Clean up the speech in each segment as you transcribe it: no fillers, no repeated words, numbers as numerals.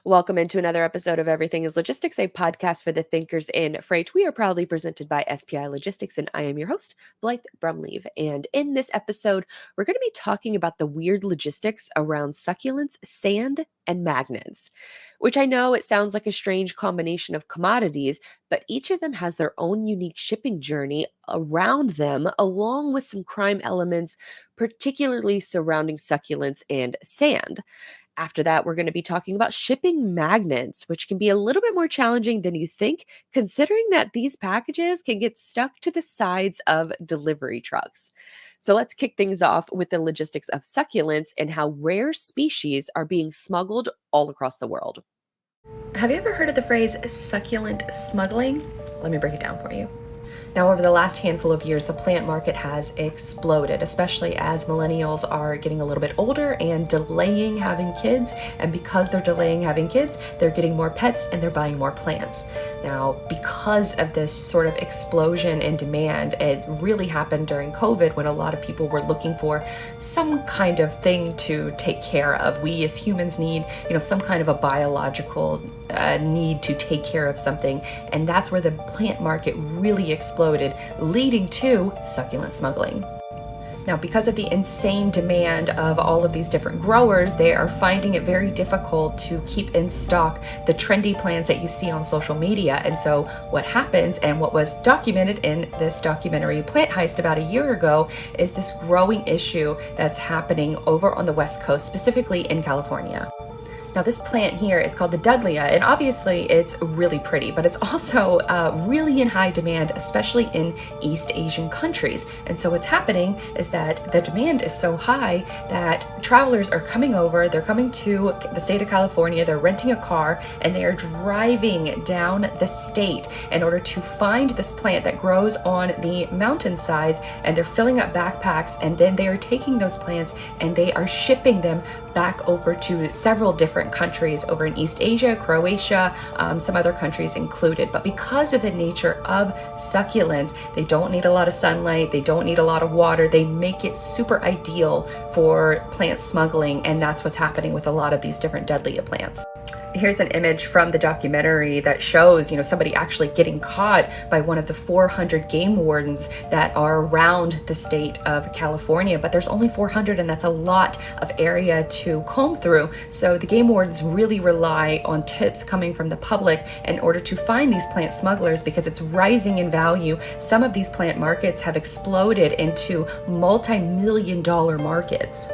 Welcome into another episode of Everything is Logistics, a podcast for the thinkers in freight. We are proudly presented by SPI Logistics, and I am your host, Blythe Brumleve. And in this episode, we're going to be talking about the weird logistics around succulents, sand, and magnets, which I know it sounds like a strange combination of commodities, but each of them has their own unique shipping journey around them, along with some crime elements, particularly surrounding succulents and sand. After that, we're going to be talking about shipping magnets, which can be a little bit more challenging than you think, considering that these packages can get stuck to the sides of delivery trucks. So let's kick things off with the logistics of succulents and how rare species are being smuggled all across the world. Have you ever heard of the phrase succulent smuggling? Let me break it down for you. Now, over the last handful of years, the plant market has exploded, especially as millennials are getting a little bit older and delaying having kids. And because they're delaying having kids, they're getting more pets and they're buying more plants. Now, because of this sort of explosion in demand, it really happened during COVID when a lot of people were looking for some kind of thing to take care of. We as humans need, some kind of a biological need to take care of something. And that's where the plant market really exploded, leading to succulent smuggling. Now, because of the insane demand of all of these different growers, they are finding it very difficult to keep in stock the trendy plants that you see on social media. And so what happens, and what was documented in this documentary Plant Heist about a year ago, is this growing issue that's happening over on the West Coast, specifically in California. Now, this plant here is called the Dudleya, and obviously it's really pretty, but it's also really in high demand, especially in East Asian countries. And so what's happening is that the demand is so high that travelers are coming over, they're coming to the state of California, they're renting a car, and they are driving down the state in order to find this plant that grows on the mountainsides, and they're filling up backpacks, and then they are taking those plants and they are shipping them back over to several different countries over in East Asia, Croatia, some other countries included. But because of the nature of succulents, they don't need a lot of sunlight, they don't need a lot of water, they make it super ideal for plant smuggling, and that's what's happening with a lot of these different Dudleya plants. Here's an image from the documentary that shows, somebody actually getting caught by one of the 400 game wardens that are around the state of California. But there's only 400, and that's a lot of area to comb through. So the game wardens really rely on tips coming from the public in order to find these plant smugglers, because it's rising in value. Some of these plant markets have exploded into multi-million-dollar markets.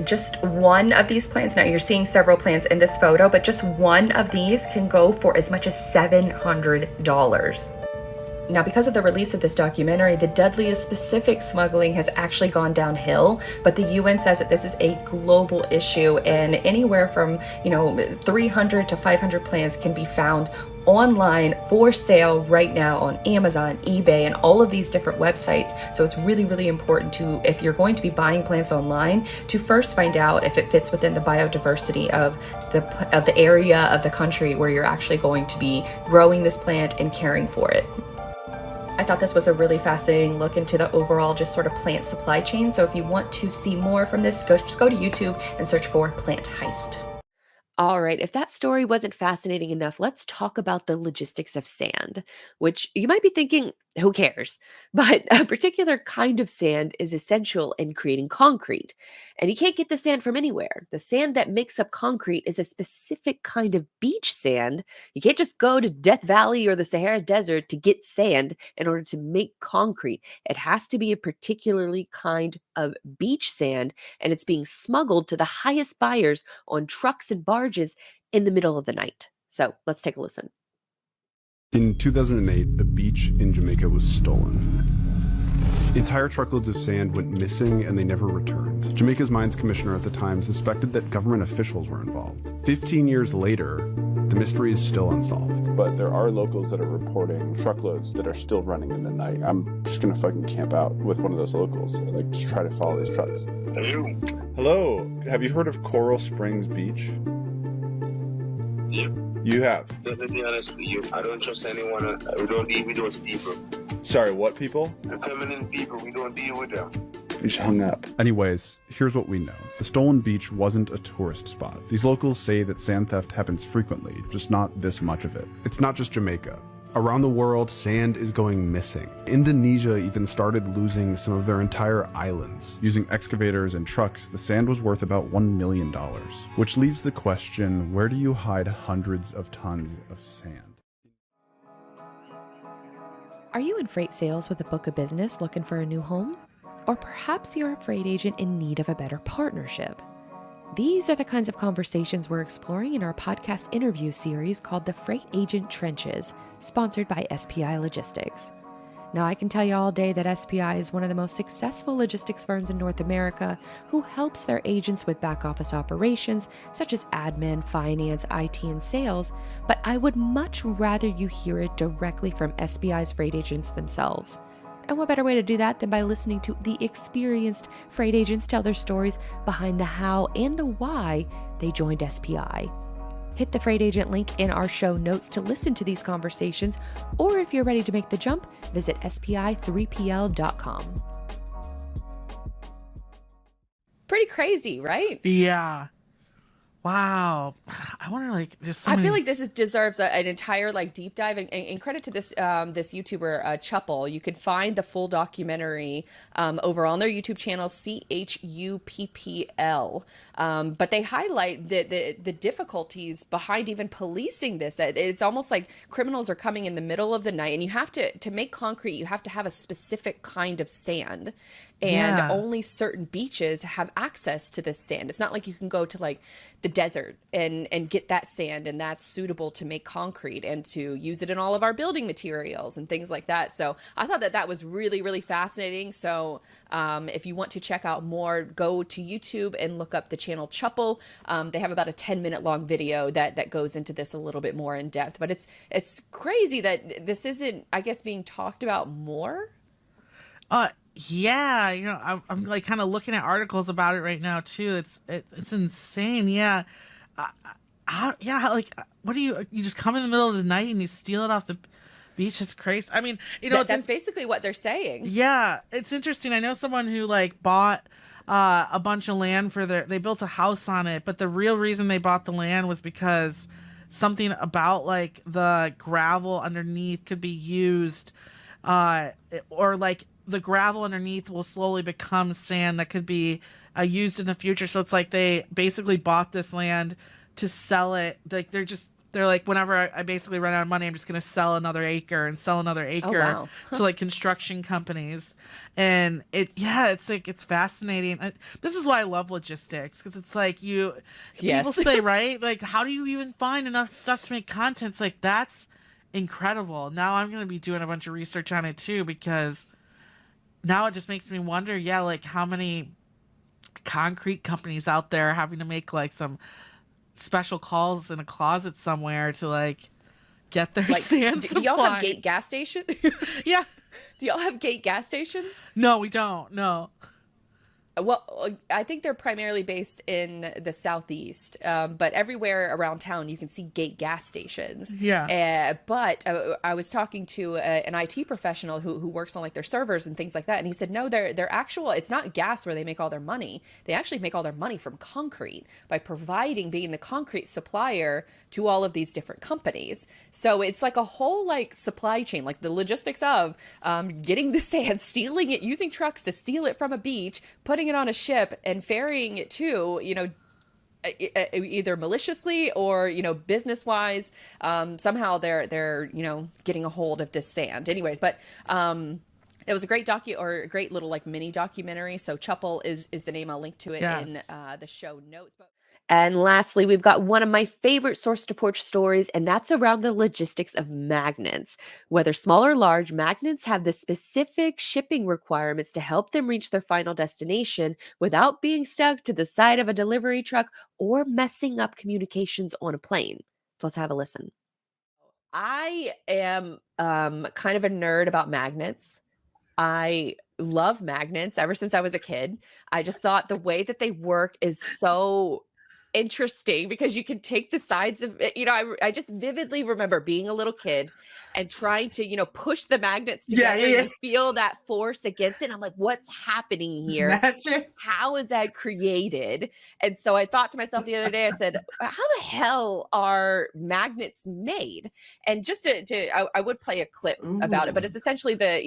Just one of these plants, now you're seeing several plants in this photo, but just one of these can go for as much as $700. Now, because of the release of this documentary, the Dudleya specific smuggling has actually gone downhill, but the UN says that this is a global issue, and anywhere from 300 to 500 plants can be found online for sale right now on Amazon, eBay, and all of these different websites. So it's really, really important to, if you're going to be buying plants online, to first find out if it fits within the biodiversity of the area of the country where you're actually going to be growing this plant and caring for it. I thought this was a really fascinating look into the overall just sort of plant supply chain. So if you want to see more from this, just go to YouTube and search for Plant Heist. All right, if that story wasn't fascinating enough, let's talk about the logistics of sand, which you might be thinking, who cares? But a particular kind of sand is essential in creating concrete. And you can't get the sand from anywhere. The sand that makes up concrete is a specific kind of beach sand. You can't just go to Death Valley or the Sahara Desert to get sand in order to make concrete. It has to be a particularly kind of beach sand, and it's being smuggled to the highest buyers on trucks and barges in the middle of the night. So let's take a listen. In 2008, a beach in Jamaica was stolen. Entire truckloads of sand went missing and they never returned. Jamaica's mines commissioner at the time suspected that government officials were involved. 15 years later, the mystery is still unsolved. But there are locals that are reporting truckloads that are still running in the night. I'm just gonna fucking camp out with one of those locals, like just try to follow these trucks. Hello, have you heard of Coral Springs Beach? Yep. You have? Let me be honest with you. I don't trust anyone. We don't deal with those people. Sorry, what people? The feminine people, we don't deal with them. He just hung up. Anyways, here's what we know. The stolen beach wasn't a tourist spot. These locals say that sand theft happens frequently, just not this much of it. It's not just Jamaica. Around the world, sand is going missing. Indonesia even started losing some of their entire islands. Using excavators and trucks, the sand was worth about $1 million, which leaves the question, where do you hide hundreds of tons of sand? Are you in freight sales with a book of business looking for a new home? Or perhaps you're a freight agent in need of a better partnership. These are the kinds of conversations we're exploring in our podcast interview series called The Freight Agent Trenches, sponsored by SPI Logistics. Now, I can tell you all day that SPI is one of the most successful logistics firms in North America who helps their agents with back office operations such as admin, finance, IT, and sales, but I would much rather you hear it directly from SPI's freight agents themselves. And what better way to do that than by listening to the experienced freight agents tell their stories behind the how and the why they joined SPI. Hit the freight agent link in our show notes to listen to these conversations, or if you're ready to make the jump, visit spi3pl.com. Pretty crazy, right? Yeah. Wow. I wonder, like, just so I many... feel like this deserves an entire like deep dive, and credit to this this YouTuber Chuppel. You can find the full documentary over on their YouTube channel, CHUPPL. But they highlight the difficulties behind even policing this. That it's almost like criminals are coming in the middle of the night, and you have to make concrete. You have to have a specific kind of sand. And only certain beaches have access to this sand. It's not like you can go to like the desert and get that sand and that's suitable to make concrete and to use it in all of our building materials and things like that. So I thought that was really, really fascinating. So if you want to check out more, go to YouTube and look up the channel Chuppel. They have about a 10-minute long video that goes into this a little bit more in depth. But it's crazy that this isn't, I guess, being talked about more. Yeah, you know, I'm like kind of looking at articles about it right now too. It's insane. Yeah. Like, what do you just come in the middle of the night and you steal it off the beach? It's crazy. I mean, you know, that's basically what they're saying. Yeah, it's interesting. I know someone who like bought a bunch of land they built a house on it, but the real reason they bought the land was because something about like the gravel underneath could be used, or like the gravel underneath will slowly become sand that could be used in the future. So it's like they basically bought this land to sell it. Like they're like, whenever I basically run out of money, I'm just going to sell another acre and sell another acre to like construction companies. And it's like, it's fascinating. This is why I love logistics. Cause it's like people say, right? Like, how do you even find enough stuff to make content? It's like, that's incredible. Now I'm going to be doing a bunch of research on it too, because now it just makes me wonder, like how many concrete companies out there having to make like some special calls in a closet somewhere to like get their sand supply. Do y'all have gate gas stations? Yeah. Do y'all have gate gas stations? No, we don't. No. Well, I think they're primarily based in the Southeast, but everywhere around town you can see gate gas stations. Yeah. But I was talking to an IT professional who works on like their servers and things like that, and he said no, they're actual. It's not gas where they make all their money. They actually make all their money from concrete by being the concrete supplier to all of these different companies. So it's like a whole like supply chain, like the logistics of getting the sand, stealing it, using trucks to steal it from a beach, putting it on a ship and ferrying it to, either maliciously or, business wise. Somehow they're, getting a hold of this sand anyways. But, it was a great a great little like mini documentary. So Chuppel is the name. I'll link to it in the show notes. And lastly, we've got one of my favorite source to porch stories, and that's around the logistics of magnets. Whether small or large, magnets have the specific shipping requirements to help them reach their final destination without being stuck to the side of a delivery truck or messing up communications on a plane. So let's have a listen. I am kind of a nerd about magnets. I love magnets ever since I was a kid. I just thought the way that they work is so interesting because you can take the sides of it. I just vividly remember being a little kid and trying to, push the magnets Yeah, together yeah, and you feel that force against it. I'm like, what's happening It's here? magic. How is that created? And so I thought to myself the other day, I said, how the hell are magnets made? And just I would play a clip about it, but Ooh. it's essentially the,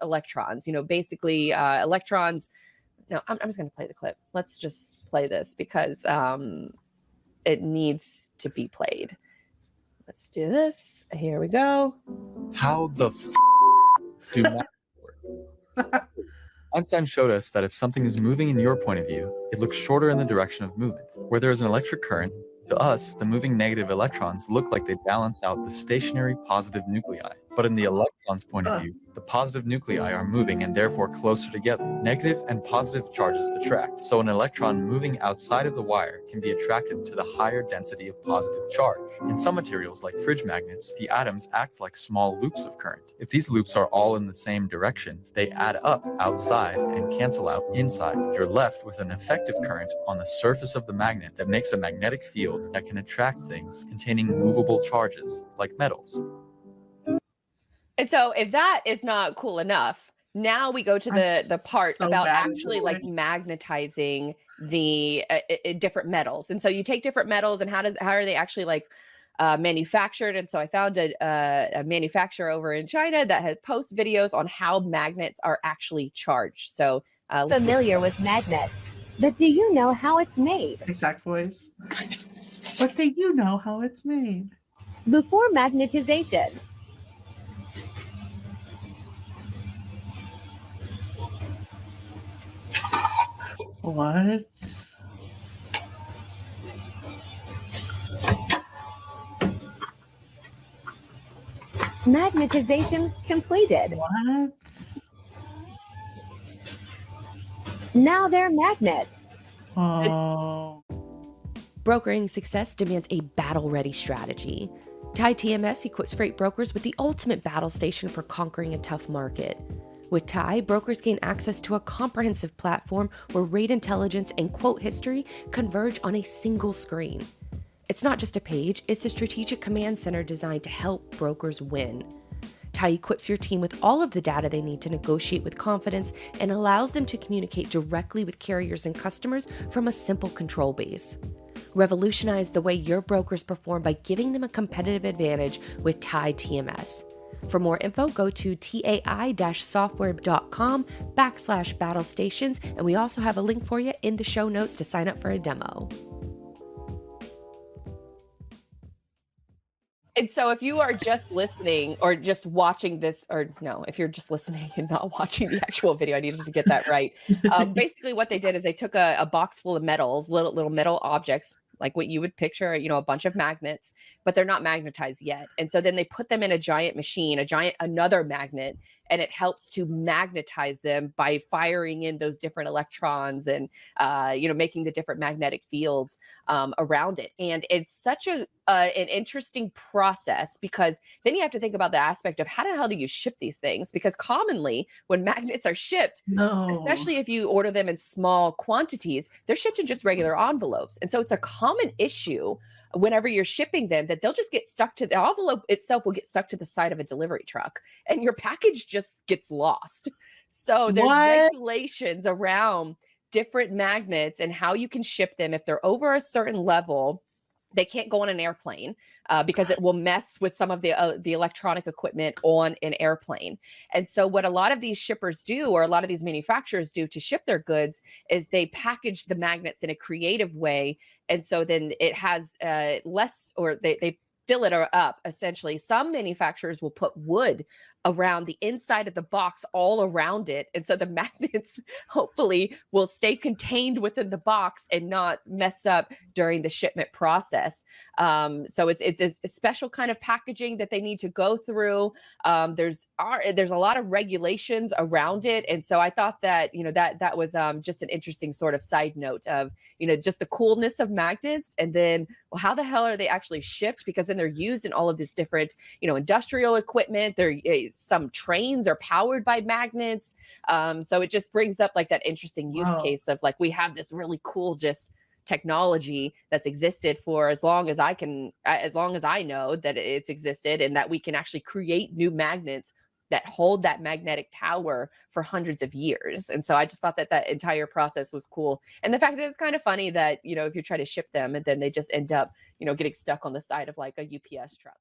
electrons, basically electrons. No, I'm just going to play the clip. Let's just play this because it needs to be played. Let's do this. Here we go. How the do magnets work? Einstein showed us that if something is moving in your point of view, it looks shorter in the direction of movement. Where there is an electric current, to us, the moving negative electrons look like they balance out the stationary positive nuclei. But in the electron's point of view, the positive nuclei are moving and therefore closer together. Negative and positive charges attract. So an electron moving outside of the wire can be attracted to the higher density of positive charge. In some materials like fridge magnets, the atoms act like small loops of current. If these loops are all in the same direction, they add up outside and cancel out inside. You're left with an effective current on the surface of the magnet that makes a magnetic field that can attract things containing movable charges like metals. And so if that is not cool enough, now we go to the part so about bad. actually like magnetizing the different metals. And so you take different metals and how are they actually like manufactured? And so I found a manufacturer over in China that had post videos on how magnets are actually charged. So familiar with magnets, but do you know how it's made? Exact voice. But do you know how it's made? Before magnetization, What? magnetization completed. What? Now they're magnets. Oh. brokering success demands a battle-ready strategy. TIE TMS equips freight brokers with the ultimate battle station for conquering a tough market. With TIE, brokers gain access to a comprehensive platform where rate intelligence and quote history converge on a single screen. It's not just a page, it's a strategic command center designed to help brokers win. TIE equips your team with all of the data they need to negotiate with confidence and allows them to communicate directly with carriers and customers from a simple control base. Revolutionize the way your brokers perform by giving them a competitive advantage with TIE TMS. For more info, go to tai-software.com/battle stations, and we also have a link for you in the show notes to sign up for a demo. And so if you are just listening or just watching this, or no, if you're just listening and not watching the actual video, I needed to get that right. Basically what they did is they took a box full of metals, little metal objects, like what you would picture, a bunch of magnets, but they're not magnetized yet. And so then they put them in a giant machine, another magnet, and it helps to magnetize them by firing in those different electrons and, making the different magnetic fields around it. And it's such an interesting process, because then you have to think about the aspect of how the hell do you ship these things? Because commonly when magnets are shipped, especially if you order them in small quantities, they're shipped in just regular envelopes. And so it's a common issue whenever you're shipping them that they'll just get stuck to the envelope itself, will get stuck to the side of a delivery truck and your package just gets lost. So there's regulations around different magnets and how you can ship them. If they're over a certain level, they can't go on an airplane because it will mess with some of the electronic equipment on an airplane. And so what a lot of these shippers do, or a lot of these manufacturers do to ship their goods, is they package the magnets in a creative way. And so then it has less, or they fill it up, essentially. Some manufacturers will put wood around the inside of the box, all around it. And so the magnets hopefully will stay contained within the box and not mess up during the shipment process. So it's a special kind of packaging that they need to go through. There's a lot of regulations around it. And so I thought that, that was just an interesting sort of side note of, just the coolness of magnets. And then, well, how the hell are they actually shipped? Because then they're used in all of this different, industrial equipment. Some trains are powered by magnets. So it just brings up like that interesting use case of like, we have this really cool, just technology that's existed for as long as I know that it's existed, and that we can actually create new magnets that hold that magnetic power for hundreds of years. And so I just thought that that entire process was cool. And the fact that it's kind of funny that, you know, if you try to ship them and then they just end up, you know, getting stuck on the side of like a UPS truck.